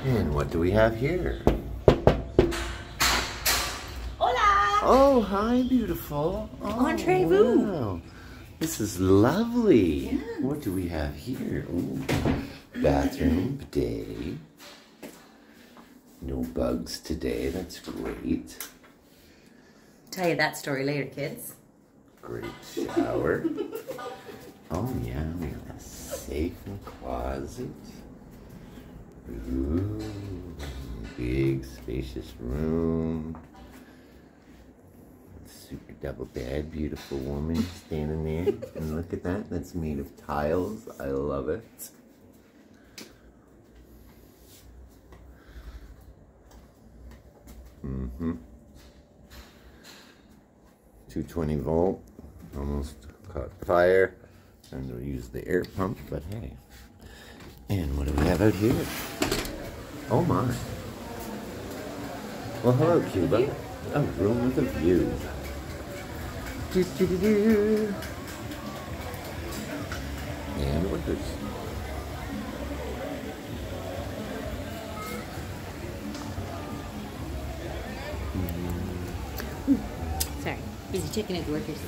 And what do we have here? Hola! Oh, hi, beautiful. Oh, Entrez-vous. wow. This is lovely. Yeah. What do we have here? Ooh, bathroom, bidet. No bugs today. That's great. Tell you that story later, kids. Great shower. Oh, yeah, we have a safe and closet. Ooh, big, spacious room. Super double bed, beautiful woman standing there. And look at that, that's made of tiles. I love it. Mm-hmm. 220 volt, almost caught fire. And we'll use the air pump, but hey. And what do we have out here? Oh my. Well, hello, Cuba. A room with a view. And windows. Sorry, busy checking out the workers.